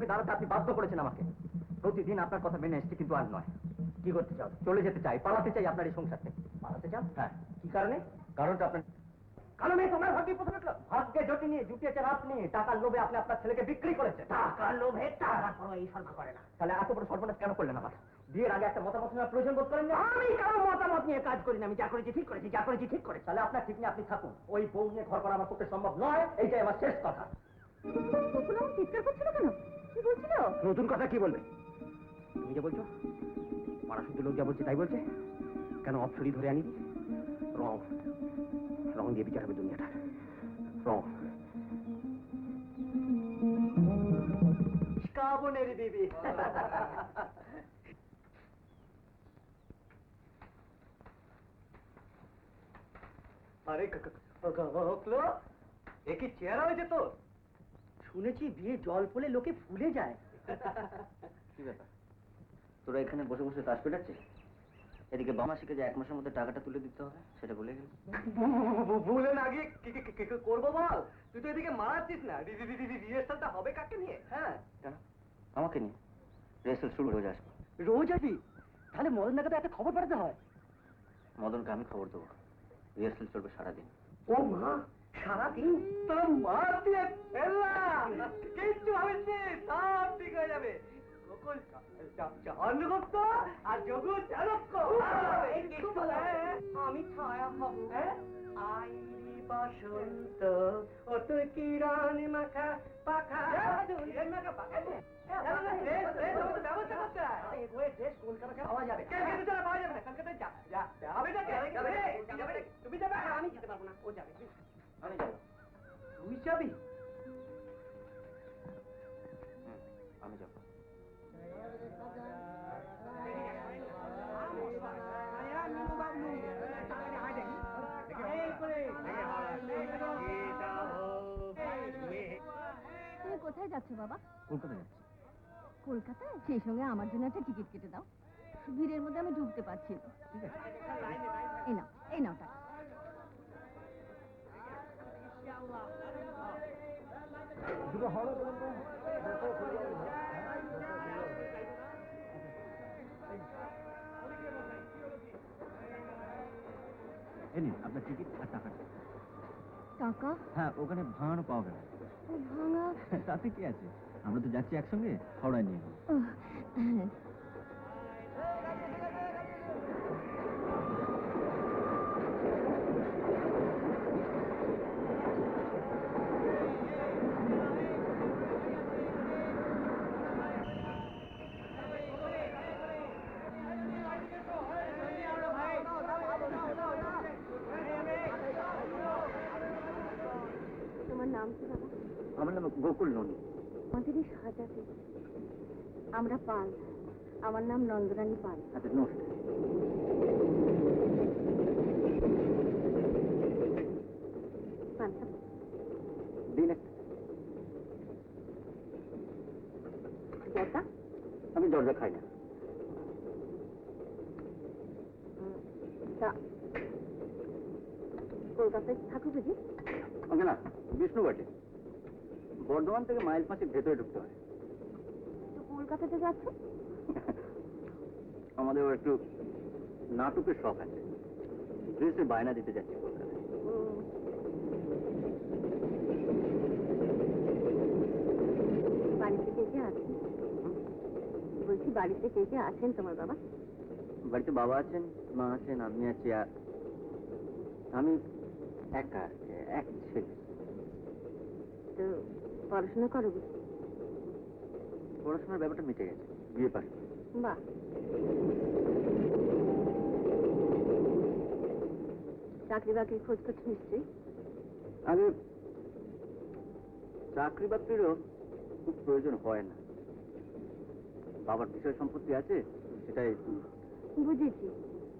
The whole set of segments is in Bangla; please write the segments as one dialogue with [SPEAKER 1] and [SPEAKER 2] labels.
[SPEAKER 1] বিপক্ষে দাঁড়াতে আপনি বাধ্য করেছেন আমাকে। প্রতিদিন আপনার কথা মেনে এসেছি, কিন্তু আর নয়। কি করতে চাও? চলে যেতে চাই, পালাতে চাই আপনার এই সংসার থেকে। পালাতে চান? হ্যাঁ। কি কারণে? কারণটা আপনার কারণে তোমার ভাগ্যে প্রথমে ভাগ্যে জুটিয়েছে রাত নিয়ে টাকার লোভে আপনি আপনার ছেলেকে বিক্রি করেছে। টাকার লোভে টাকা কোনো এই সর্বনাশ করে না। তাহলে এত বড় সর্বনাশ কেন করলেন আমার? বিয়ের আগে একটা মতামত নেওয়ার প্রয়োজন বোধ করেন না? আমি কারো মতামত নিয়ে কাজ করি না। আমি যা করেছি ঠিক করেছি, যা করেছি ঠিক করেছি। তাহলে আপনার ঠিক নেই, আপনি থাকুন। ওই বউ নিয়ে ঘর করা আমার পক্ষে সম্ভব নয়, এইটাই আমার শেষ কথা।
[SPEAKER 2] বকুল আমার চিৎকার করছিল কেন? কি বলছিল?
[SPEAKER 1] নতুন কথা কি বলবে? তুমি যা বলছো, পাড়া শুদ্ধ লোক যা বলছে তাই বলছে। কেন অপসরি ধরে আনি? রং রং দিয়ে বিচার হবে দুনিয়াটা। রং কাবনের বিবি। আরে একই চেহারা হয়েছে তোর। শুনেছি বিয়ে জল পড়লে লোকে ফুলে যায়। কি ব্যাপার, তোরা এখানে বসে বসে তাস পেটাচ্ছিস? এদিকে বাবা শিখে যে 1 মাসের মধ্যে টাকাটা তুলে দিতে হবে, সেটা বলে গেল। ভুলে না গিয়ে করবো বল? তুই তো এদিকে মারাচ্ছিস না। রিহার্সালটা হবে কাকে নিয়ে? হ্যাঁ, আমাকে নিয়ে রিহার্সাল শুরু। রোজ আসবো। রোজ আসবি? তাহলে মদন দাকে তো একটা খবর পাঠাতে হয়। মদনকে আমি খবর দেবো। রিহার্সাল চলবে সারাদিন। ও মা, সারাদিন? তোর মা দিয়ে ফেললাম, কিচ্ছু ভাবিস নি, সব ঠিক হয়ে যাবে। আর যোগু চালক্য আমি ছায়া হব। আইরি বসন্ত ও তুই কিরণ মাখা পাখা। ব্যবস্থা করতে কলকাতা পাওয়া যাবে। পাওয়া যাবে না, কলকাতায় যাবে। তুমি যাবে? আমি যেতে পারবো না, ও যাবে। আমি যাবো। তুই যাবি? আমি যাবো।
[SPEAKER 2] তুমি কোথায় যাচ্ছ বাবা?
[SPEAKER 1] কলকাতায় যাচ্ছি।
[SPEAKER 2] কলকাতায়? সেই সঙ্গে আমার জন্য একটা টিকিট কেটে দাও। ভিড়ের মধ্যে আমি ঢুকতে পারছি না।
[SPEAKER 1] ঠিক আছে।
[SPEAKER 2] এই নাও টাকা।
[SPEAKER 1] দুটো হলো আপনার টিকিট আর টাকা।
[SPEAKER 2] টাকা?
[SPEAKER 1] হ্যাঁ, ওখানে ভাঙানো পাওয়া গেল।
[SPEAKER 2] ভাঙা?
[SPEAKER 1] তাতে কি আছে, আমরা তো যাচ্ছি একসঙ্গে, হাওড়ায় নিয়ে।
[SPEAKER 2] তোমার নাম কি বাবা?
[SPEAKER 1] আমার নাম গোকুল নন্দী।
[SPEAKER 2] আমাদের এই সাজাতে আমরা পাল। আমার নাম নন্দরানী পাল।
[SPEAKER 1] আচ্ছা, নমস্কার।
[SPEAKER 2] পালটা
[SPEAKER 1] দিন একটা।
[SPEAKER 2] জর্দা?
[SPEAKER 1] আমি জর্দা খাই না।
[SPEAKER 2] তা কলকাতায় থাকো বুঝি?
[SPEAKER 1] ওকে না, বিষ্ণুঘাটে। বর্ধমান থেকে মাইল 5 ভেতরে ঢুকতে হয়।
[SPEAKER 2] তো কলকাতাতে যাচ্ছ?
[SPEAKER 1] আমাদের একটু নাটকের শখ আছে, ড্রেসের বায়না দিতে যাচ্ছি কলকাতায়।
[SPEAKER 2] বাড়িতে কে কে আছেন? বলছি বাড়িতে কে কে আছেন তোমার বাবা?
[SPEAKER 1] বাড়িতে বাবা আছেন, মা আছেন, আমি আছি, আর আমি একা, এক ছেলে।
[SPEAKER 2] তো পড়াশোনা করো?
[SPEAKER 1] পড়াশোনার ব্যাপারটা মিটে গেছে, বিয়ে পাস।
[SPEAKER 2] বাহ, চাকরি বাকরির খোঁজ করছো নিশ্চয়ই?
[SPEAKER 1] আগে চাকরি বাকরিরও খুব প্রয়োজন হয় না, বাবার বিষয় সম্পত্তি আছে, সেটাই।
[SPEAKER 2] বুঝেছি।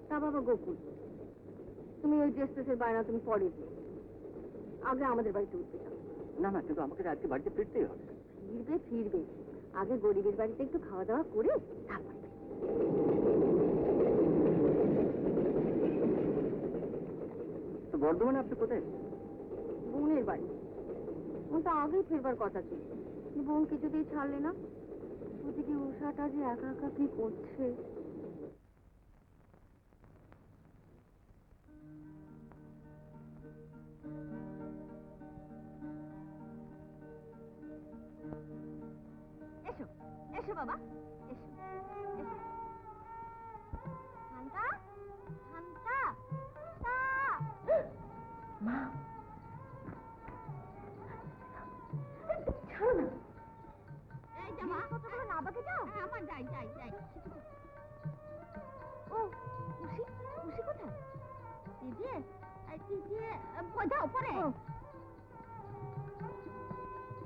[SPEAKER 2] তা বাবা গোকুল, তুমি ওই ড্রেসের বায়না তুমি পরে দিও। আগে আমাদের বাড়িতে উঠতে চাও?
[SPEAKER 1] না না, কিন্তু আমাকে আজকে বাড়িতে ফিরতেই হবে।
[SPEAKER 2] ফিরবে ফিরবে, আগে গরিবের বাড়িতে একটু খাওয়া দাওয়া করে তারপর।
[SPEAKER 1] তো বর্ধমানে আপনি কোথায়?
[SPEAKER 2] বোনের বাড়ি। বোন তো আগেই ফেরবার কথা ছিল, বোন কিছুতেই ছাড়লে না। ওদিকে উষাটা যে একা একা কি করছে। এসো এসো বাবা, এসো এসো। শান্তা, শান্তা, মা, ছাড়ো না। এই যা মা, কতগুলো না বাকে যাও। আমার যাই যাই যাই। ও খুশি, খুশি কোথায়? দিদি, দিদি যাও পরে।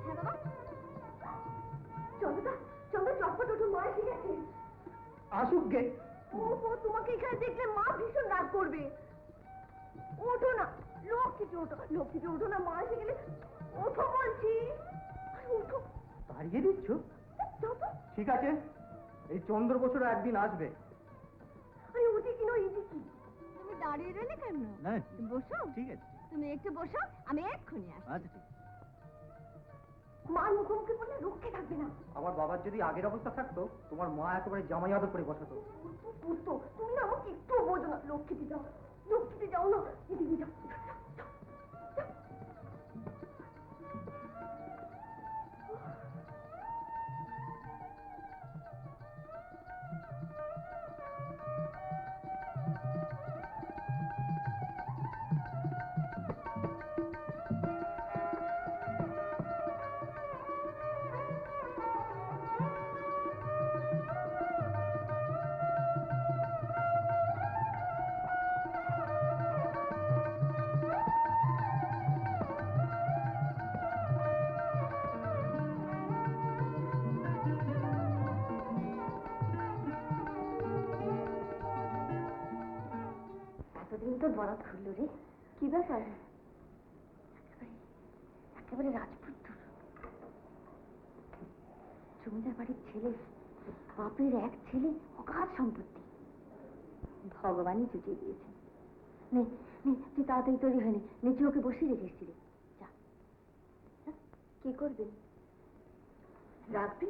[SPEAKER 2] হ্যাঁ বাবা, চন্দ্রদা, চন্দ্র চটপট ওঠো, মা এসে গেছে।
[SPEAKER 1] আসুক গে।
[SPEAKER 2] ও তোমাকে এখানে দেখলে মা ভীষণ রাগ করবে। ওঠো না, লক্ষ্মীটি ওঠো, লক্ষ্মীটি ওঠো না, মা এসে গেলে। ওঠো বলছি, ওঠো।
[SPEAKER 1] তাড়িয়ে দিচ্ছ? ঠিক আছে, এই চন্দ্র বছর একদিন আসবে।
[SPEAKER 2] আরে ওটি কি নয়, এটি কি? তুমি দাঁড়িয়ে রইলে কেন?
[SPEAKER 1] না,
[SPEAKER 2] বসো।
[SPEAKER 1] ঠিক আছে।
[SPEAKER 2] তুমি একটু বসো, আমি এক্ষুনি আসছি।
[SPEAKER 1] আচ্ছা ঠিক।
[SPEAKER 2] মার মুখোমুখি বললে রক্ষে থাকবে না।
[SPEAKER 1] আমার বাবার যদি আগের অবস্থা থাকতো, তোমার মা একেবারে জামাই আদর করে বসাতো।
[SPEAKER 2] পুত্তো, তুমি না আমাকে একটু বোঝো না। লক্ষ্মীটি যাও, লক্ষ্মীটি যাও না, এদিকে যাও। এতদিন তোর বরাত খুললো রে, কি ব্যাপার? একেবারে রাজপুত্র, জমিদার বাড়ির ছেলে, বাপের এক ছেলে, অগাধ সম্পত্তি, ভগবানই জুটিয়ে দিয়েছে। নে নে, তুই তাড়াতাড়ি তৈরি হয়নি, নিচে ওকে বসিয়ে রেখে এসেছিলি। যা, কি করবি? রাখবি?